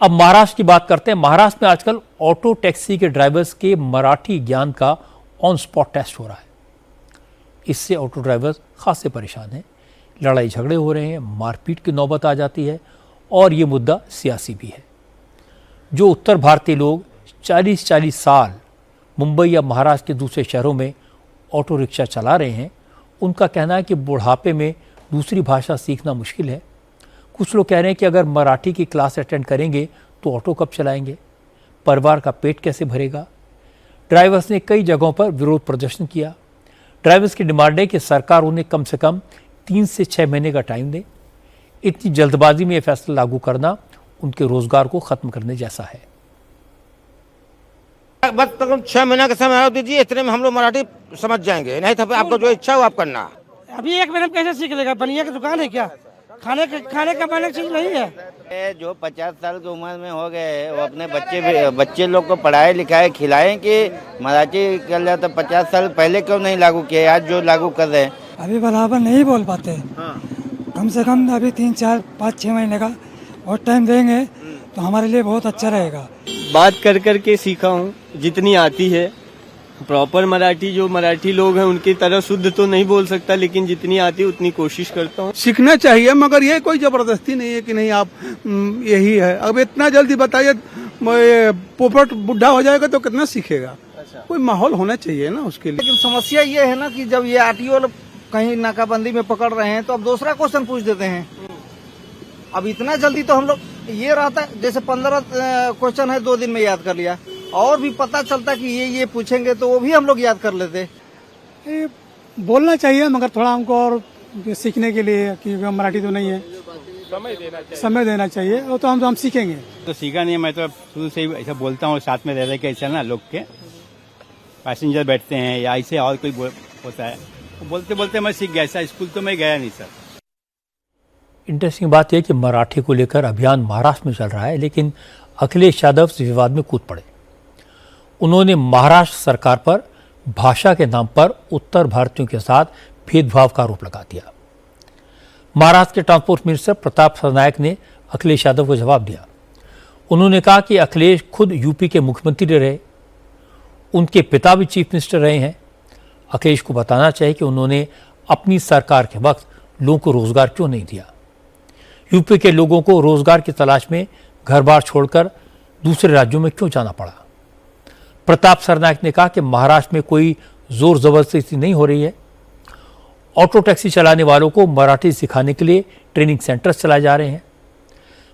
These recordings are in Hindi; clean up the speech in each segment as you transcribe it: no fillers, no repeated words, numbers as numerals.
अब महाराष्ट्र की बात करते हैं। महाराष्ट्र में आजकल ऑटो टैक्सी के ड्राइवर्स के मराठी ज्ञान का ऑन स्पॉट टेस्ट हो रहा है। इससे ऑटो ड्राइवर्स खासे परेशान हैं, लड़ाई झगड़े हो रहे हैं, मारपीट की नौबत आ जाती है और ये मुद्दा सियासी भी है। जो उत्तर भारतीय लोग 40-40 साल मुंबई या महाराष्ट्र के दूसरे शहरों में ऑटो रिक्शा चला रहे हैं, उनका कहना है कि बुढ़ापे में दूसरी भाषा सीखना मुश्किल है। कुछ लोग कह रहे हैं कि अगर मराठी की क्लास अटेंड करेंगे तो ऑटो कब चलाएंगे, परिवार का पेट कैसे भरेगा। ड्राइवर्स ने कई जगहों पर विरोध प्रदर्शन किया। ड्राइवर्स की डिमांड है कि सरकार उन्हें कम से कम 3 से 6 महीने का टाइम दे। इतनी जल्दबाजी में यह फैसला लागू करना उनके रोजगार को खत्म करने जैसा है। बस तक 6 महीना का समय दीजिए, इतने में हम लोग मराठी समझ जाएंगे, नहीं तो आपको जो इच्छा हो आप करना। अभी 1 महीने में कैसे सीख लेगा? बनिया की दुकान है क्या? खाने का बने चीज नहीं है। जो 50 साल की उम्र में हो गए वो अपने बच्चे लोग को पढ़ाए लिखाए खिलाएं कि मराठी कर जाए। तो 50 साल पहले क्यों नहीं लागू किया, आज जो लागू कर रहे हैं। अभी बराबर नहीं बोल पाते। कम से कम अभी 3, 4, 5, 6 महीने का और टाइम देंगे तो हमारे लिए बहुत अच्छा रहेगा। बात कर कर के सीखा हूँ, जितनी आती है। प्रॉपर मराठी जो मराठी लोग हैं उनकी तरह शुद्ध तो नहीं बोल सकता, लेकिन जितनी आती है उतनी कोशिश करता हूँ। सीखना चाहिए, मगर ये कोई जबरदस्ती नहीं है कि नहीं आप यही है। अब इतना जल्दी बताइए, पोपट बुढ़ा हो जाएगा तो कितना सीखेगा। कोई माहौल होना चाहिए ना उसके लिए। लेकिन समस्या ये है ना कि जब ये आरटीओ कहीं नाकाबंदी में पकड़ रहे हैं तो अब दूसरा क्वेश्चन पूछ देते हैं। अब इतना जल्दी तो हम लोग ये रहता है, जैसे 15 क्वेश्चन है 2 दिन में याद कर लिया, और भी पता चलता कि ये पूछेंगे तो वो भी हम लोग याद कर लेते। बोलना चाहिए मगर थोड़ा हमको और सीखने के लिए, क्योंकि मराठी तो नहीं है, समय देना चाहिए। वो तो हम सीखेंगे। तो सीखा नहीं, मैं तो शुरू से ही ऐसा बोलता हूँ, साथ में रह रहे के ऐसा ना लोग के पैसेंजर बैठते हैं या ऐसे और कोई होता है, बोलते बोलते मैं सीख गया। ऐसा स्कूल तो मैं गया नहीं सर। इंटरेस्टिंग बात यह कि मराठी को लेकर अभियान महाराष्ट्र में चल रहा है, लेकिन अखिलेश यादव इस विवाद में कूद पड़े। उन्होंने महाराष्ट्र सरकार पर भाषा के नाम पर उत्तर भारतीयों के साथ भेदभाव का आरोप लगा दिया। महाराष्ट्र के ट्रांसपोर्ट मिनिस्टर प्रताप सरनायक ने अखिलेश यादव को जवाब दिया। उन्होंने कहा कि अखिलेश खुद यूपी के मुख्यमंत्री रहे, उनके पिता भी चीफ मिनिस्टर रहे हैं। अखिलेश को बताना चाहिए कि उन्होंने अपनी सरकार के वक्त लोगों को रोजगार क्यों नहीं दिया। यूपी के लोगों को रोजगार की तलाश में घर बार छोड़कर दूसरे राज्यों में क्यों जाना पड़ा। प्रताप सरनायक ने कहा कि महाराष्ट्र में कोई जोर जबरदस्ती नहीं हो रही है। ऑटो टैक्सी चलाने वालों को मराठी सिखाने के लिए ट्रेनिंग सेंटर्स चलाए जा रहे हैं।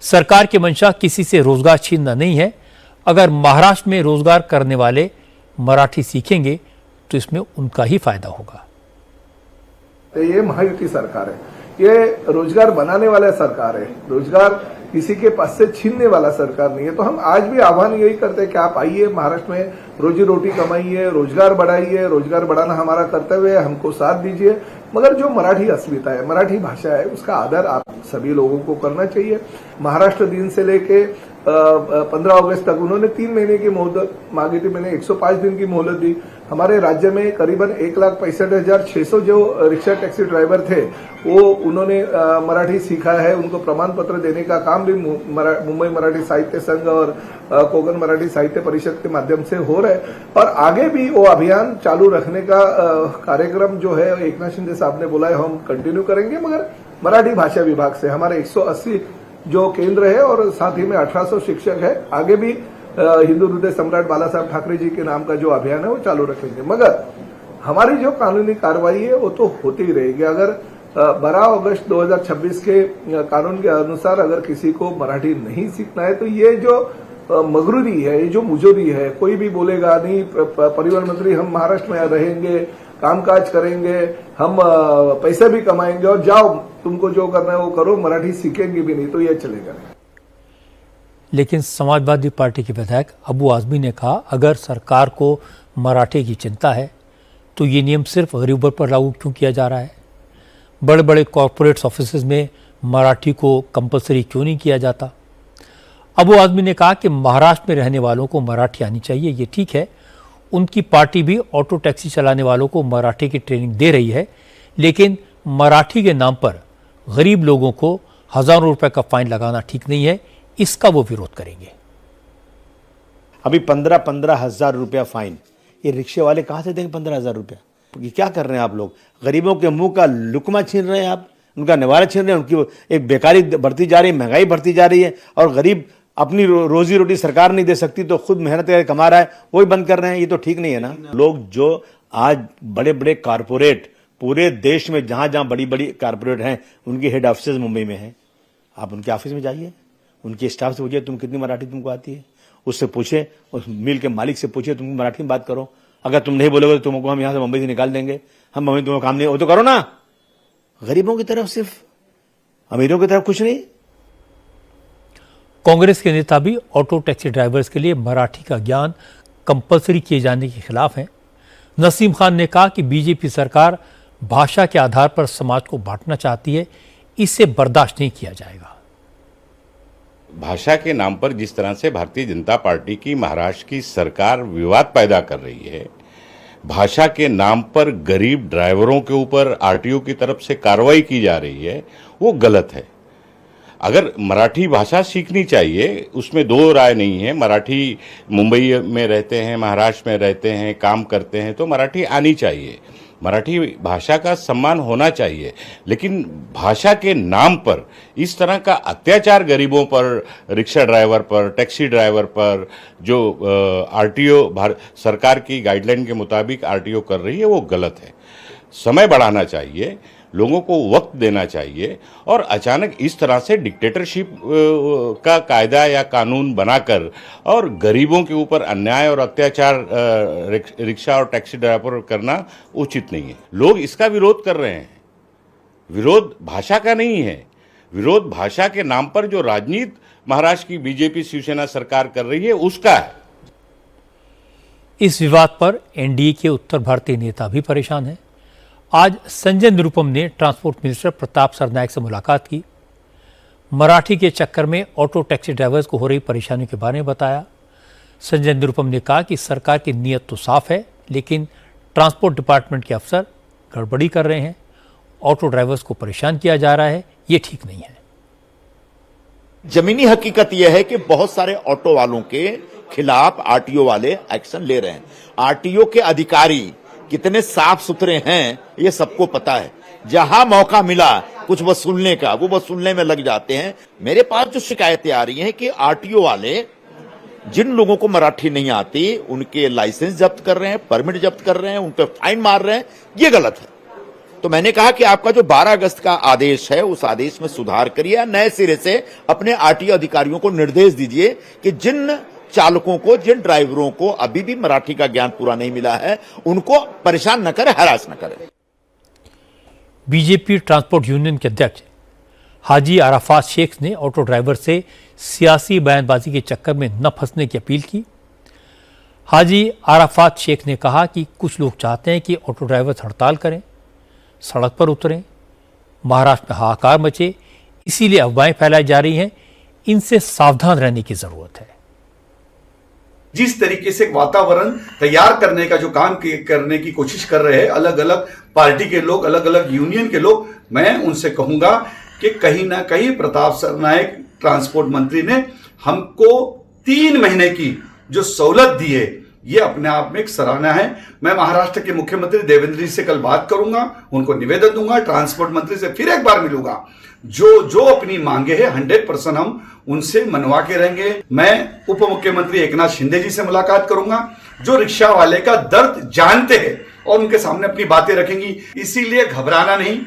सरकार की मंशा किसी से रोजगार छीनना नहीं है। अगर महाराष्ट्र में रोजगार करने वाले मराठी सीखेंगे तो इसमें उनका ही फायदा होगा। ये महायुति सरकार है, ये रोजगार बनाने वाला सरकार है, रोजगार किसी के पास से छीनने वाला सरकार नहीं है। तो हम आज भी आह्वान यही करते हैं कि आप आइए, महाराष्ट्र में रोजी रोटी कमाइए, रोजगार बढ़ाइए। रोजगार बढ़ाना हमारा कर्तव्य है, हमको साथ दीजिए। मगर जो मराठी अस्मिता है, मराठी भाषा है, उसका आदर आप सभी लोगों को करना चाहिए। महाराष्ट्र दिन से लेके 15 अगस्त तक उन्होंने 3 महीने की मोहलत मांगी थी, मैंने 105 दिन की मोहलत दी। हमारे राज्य में करीबन 1,65,600 जो रिक्शा टैक्सी ड्राइवर थे वो उन्होंने मराठी सीखा है। उनको प्रमाण पत्र देने का काम भी मुंबई मराठी साहित्य संघ और कोकण मराठी साहित्य परिषद के माध्यम से हो रहा है। और आगे भी वो अभियान चालू रखने का कार्यक्रम जो है एकनाथ शिंदे साहब ने बोला है, हम कंटिन्यू करेंगे। मगर मराठी भाषा विभाग से हमारे 180 जो केंद्र है और साथ ही में 1800 शिक्षक है, आगे भी हिंदू हृदय सम्राट बाला साहब ठाकरे जी के नाम का जो अभियान है वो चालू रखेंगे। मगर हमारी जो कानूनी कार्रवाई है वो तो होती ही रहेगी। अगर 12 अगस्त 2026 के कानून के अनुसार अगर किसी को मराठी नहीं सीखना है तो ये जो मगरूरी है, ये जो मुजोरी है, कोई भी बोलेगा नहीं परिवहन मंत्री हम महाराष्ट्र में रहेंगे, कामकाज करेंगे, हम पैसे भी कमाएंगे और जाओ तुमको जो करना है वो करो, मराठी सीखेंगे भी नहीं, तो ये चलेगा नहीं। लेकिन समाजवादी पार्टी के विधायक अबू आजमी ने कहा अगर सरकार को मराठी की चिंता है तो ये नियम सिर्फ गरीबों पर लागू क्यों किया जा रहा है। बड़े बड़े कॉरपोरेट्स ऑफिसेज में मराठी को कंपलसरी क्यों नहीं किया जाता। अबू आजमी ने कहा कि महाराष्ट्र में रहने वालों को मराठी आनी चाहिए, ये ठीक है। उनकी पार्टी भी ऑटो टैक्सी चलाने वालों को मराठी की ट्रेनिंग दे रही है, लेकिन मराठी के नाम पर गरीब लोगों को हज़ारों रुपए का फाइन लगाना ठीक नहीं है। इसका वो विरोध करेंगे। अभी 15-15 हजार रुपया फाइन, ये रिक्शे वाले कहाँ से देंगे 15,000 रुपया? ये क्या कर रहे हैं आप लोग? गरीबों के मुंह का लुकमा छीन रहे हैं आप, उनका निवारा छीन रहे हैं, उनकी एक बेकारी बढ़ती जा रही है, महंगाई बढ़ती जा रही है, और गरीब अपनी रोजी रोटी सरकार नहीं दे सकती तो खुद मेहनत करके कमा रहा है, वही बंद कर रहे हैं। ये तो ठीक नहीं है ना। लोग जो आज बड़े बड़े कारपोरेट पूरे देश में जहां बड़ी बड़ी कारपोरेट हैं, उनकी हेड ऑफिस मुंबई में है, आप उनके ऑफिस में जाइए, उनके स्टाफ से पूछिए तुम कितनी मराठी तुमको आती है, उससे पूछे, उस मिल के मालिक से पूछे तुम मराठी में बात करो। अगर तुम नहीं बोलोगे तो तुमको हम यहां से मुंबई से निकाल देंगे, हम मुंबई तुम्हें काम नहीं, वो तो करो ना। गरीबों की तरफ सिर्फ, अमीरों की तरफ कुछ नहीं। कांग्रेस के नेता भी ऑटो टैक्सी ड्राइवर्स के लिए मराठी का ज्ञान कंपलसरी किए जाने के खिलाफ हैं। नसीम खान ने कहा कि बीजेपी सरकार भाषा के आधार पर समाज को बांटना चाहती है, इसे बर्दाश्त नहीं किया जाएगा। भाषा के नाम पर जिस तरह से भारतीय जनता पार्टी की महाराष्ट्र की सरकार विवाद पैदा कर रही है, भाषा के नाम पर गरीब ड्राइवरों के ऊपर आरटीओ की तरफ से कार्रवाई की जा रही है, वो गलत है। अगर मराठी भाषा सीखनी चाहिए, उसमें दो राय नहीं है। मराठी मुंबई में रहते हैं, महाराष्ट्र में रहते हैं, काम करते हैं, तो मराठी आनी चाहिए, मराठी भाषा का सम्मान होना चाहिए। लेकिन भाषा के नाम पर इस तरह का अत्याचार गरीबों पर, रिक्शा ड्राइवर पर, टैक्सी ड्राइवर पर, जो आरटीओ सरकार की गाइडलाइन के मुताबिक आरटीओ कर रही है, वो गलत है। समय बढ़ाना चाहिए, लोगों को वक्त देना चाहिए, और अचानक इस तरह से डिक्टेटरशिप का कायदा या कानून बनाकर और गरीबों के ऊपर अन्याय और अत्याचार रिक्शा और टैक्सी ड्राइवर करना उचित नहीं है। लोग इसका विरोध कर रहे हैं। विरोध भाषा का नहीं है, विरोध भाषा के नाम पर जो राजनीति महाराष्ट्र की बीजेपी शिवसेना सरकार कर रही है, उसका है। इस विवाद पर एनडीए के उत्तर भारतीय नेता भी परेशान हैं। आज संजय निरुपम ने ट्रांसपोर्ट मिनिस्टर प्रताप सरनायक से मुलाकात की। मराठी के चक्कर में ऑटो टैक्सी ड्राइवर्स को हो रही परेशानियों के बारे में बताया। संजय निरुपम ने कहा कि सरकार की नीयत तो साफ है, लेकिन ट्रांसपोर्ट डिपार्टमेंट के अफसर गड़बड़ी कर रहे हैं, ऑटो ड्राइवर्स को परेशान किया जा रहा है, ये ठीक नहीं है। जमीनी हकीकत यह है कि बहुत सारे ऑटो वालों के खिलाफ आरटीओ वाले एक्शन ले रहे हैं। आरटीओ के अधिकारी कितने साफ सुथरे हैं ये सबको पता है। जहां मौका मिला कुछ वसूलने का, वो वसूलने में लग जाते हैं। मेरे पास जो शिकायतें आ रही हैं कि आरटीओ वाले जिन लोगों को मराठी नहीं आती, उनके लाइसेंस जब्त कर रहे हैं, परमिट जब्त कर रहे हैं, उन पर फाइन मार रहे हैं, ये गलत है। तो मैंने कहा कि आपका जो 12 अगस्त का आदेश है, उस आदेश में सुधार करिए, नए सिरे से अपने आरटीओ अधिकारियों को निर्देश दीजिए कि जिन चालकों को, जिन ड्राइवरों को अभी भी मराठी का ज्ञान पूरा नहीं मिला है, उनको परेशान न करें, हरास न करें। बीजेपी ट्रांसपोर्ट यूनियन के अध्यक्ष हाजी आराफात शेख ने ऑटो ड्राइवर से सियासी बयानबाजी के चक्कर में न फंसने की अपील की। हाजी आराफात शेख ने कहा कि कुछ लोग चाहते हैं कि ऑटो ड्राइवर्स हड़ताल करें, सड़क पर उतरें, महाराष्ट्र में हाहाकार मचे, इसीलिए अफवाहें फैलाई जा रही हैं। इनसे सावधान रहने की जरूरत है। जिस तरीके से वातावरण तैयार करने का जो काम करने की कोशिश कर रहे हैं अलग अलग पार्टी के लोग, अलग अलग यूनियन के लोग, मैं उनसे कहूंगा कि कहीं ना कहीं प्रताप सरनायक ट्रांसपोर्ट मंत्री ने हमको 3 महीने की जो सहूलत दी है, ये अपने आप में एक सराहना है। मैं महाराष्ट्र के मुख्यमंत्री देवेंद्र जी से कल बात करूंगा, उनको निवेदन दूंगा, ट्रांसपोर्ट मंत्री से फिर एक बार मिलूंगा। जो अपनी मांगे हैं 100% हम उनसे मनवा के रहेंगे। मैं उप मुख्यमंत्री एकनाथ शिंदे जी से मुलाकात करूंगा, जो रिक्शा वाले का दर्द जानते हैं और उनके सामने अपनी बातें रखेंगी। इसीलिए घबराना नहीं,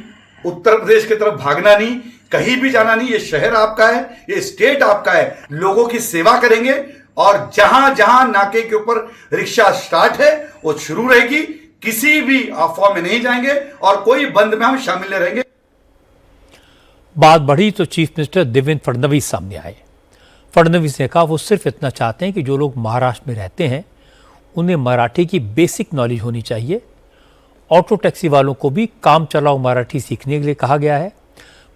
उत्तर प्रदेश की तरफ भागना नहीं, कहीं भी जाना नहीं। ये शहर आपका है, ये स्टेट आपका है। लोगों की सेवा करेंगे और जहां जहां नाके के ऊपर रिक्शा स्टार्ट है वो शुरू रहेगी। किसी भी अफवाह में नहीं जाएंगे और कोई बंद में हम शामिल नहीं रहेंगे। बात बढ़ी तो चीफ मिनिस्टर देवेंद्र फडणवीस सामने आए। फडणवीस ने कहा वो सिर्फ इतना चाहते हैं कि जो लोग महाराष्ट्र में रहते हैं उन्हें मराठी की बेसिक नॉलेज होनी चाहिए। ऑटो टैक्सी वालों को भी काम चलाओ मराठी सीखने के लिए कहा गया है।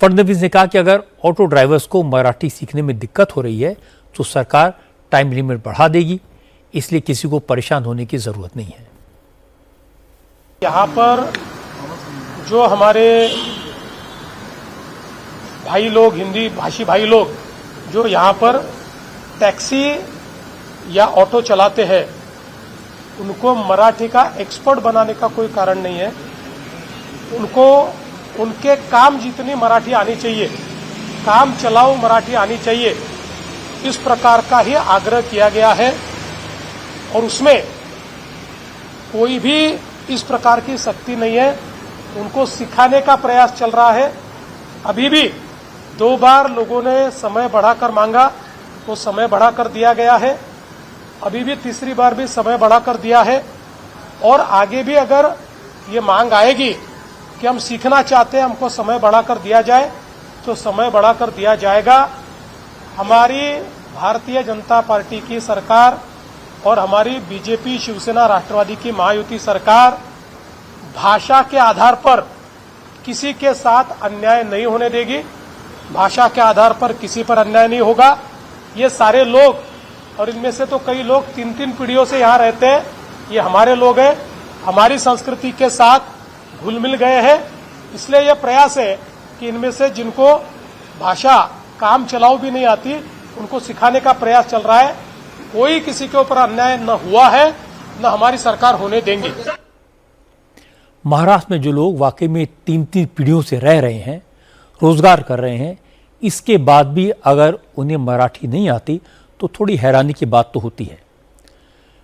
फडणवीस ने कहा कि अगर ऑटो ड्राइवर्स को मराठी सीखने में दिक्कत हो रही है तो सरकार टाइम लिमिट बढ़ा देगी, इसलिए किसी को परेशान होने की जरूरत नहीं है। यहाँ पर जो हमारे भाई लोग, हिंदी भाषी भाई लोग जो यहाँ पर टैक्सी या ऑटो चलाते हैं उनको मराठी का एक्सपर्ट बनाने का कोई कारण नहीं है। उनको उनके काम जितनी मराठी आनी चाहिए, काम चलाओ मराठी आनी चाहिए, इस प्रकार का ही आग्रह किया गया है और उसमें कोई भी इस प्रकार की सख्ती नहीं है। उनको सिखाने का प्रयास चल रहा है। अभी भी 2 बार लोगों ने समय बढ़ाकर मांगा, वो समय बढ़ाकर दिया गया है। अभी भी तीसरी बार भी समय बढ़ाकर दिया है और आगे भी अगर ये मांग आएगी कि हम सीखना चाहते हैं, हमको समय बढ़ाकर दिया जाए, तो समय बढ़ाकर दिया जाएगा। हमारी भारतीय जनता पार्टी की सरकार और हमारी बीजेपी, शिवसेना, राष्ट्रवादी की महायुति सरकार भाषा के आधार पर किसी के साथ अन्याय नहीं होने देगी। भाषा के आधार पर किसी पर अन्याय नहीं होगा। ये सारे लोग, और इनमें से तो कई लोग 3-3 पीढ़ियों से यहाँ रहते हैं, ये हमारे लोग हैं, हमारी संस्कृति के साथ घुल मिल गए हैं। इसलिए यह प्रयास है कि इनमें से जिनको भाषा काम चलाओ भी नहीं आती, उनको सिखाने का प्रयास चल रहा है। कोई किसी के ऊपर अन्याय न हुआ है, न हमारी सरकार होने देंगी। महाराष्ट्र में जो लोग वाकई में 3-3 पीढ़ियों से रह रहे हैं, रोजगार कर रहे हैं, इसके बाद भी अगर उन्हें मराठी नहीं आती तो थोड़ी हैरानी की बात तो होती है।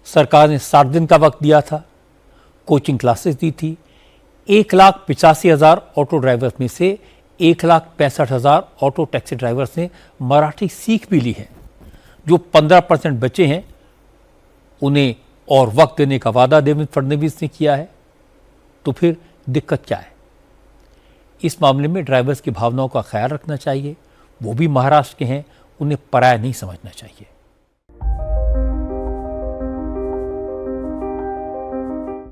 सरकार ने 60 दिन का वक्त दिया था, कोचिंग क्लासेस दी थी। 1,85,000 ऑटो ड्राइवर्स में से 1,65,000 ऑटो टैक्सी ड्राइवर्स ने मराठी सीख भी ली है। जो 15% बचे हैं उन्हें और वक्त देने का वादा देवेंद्र फडणवीस ने किया है। तो फिर दिक्कत क्या है? इस मामले में ड्राइवर्स की भावनाओं का ख्याल रखना चाहिए। वो भी महाराष्ट्र के हैं, उन्हें पराया नहीं समझना चाहिए।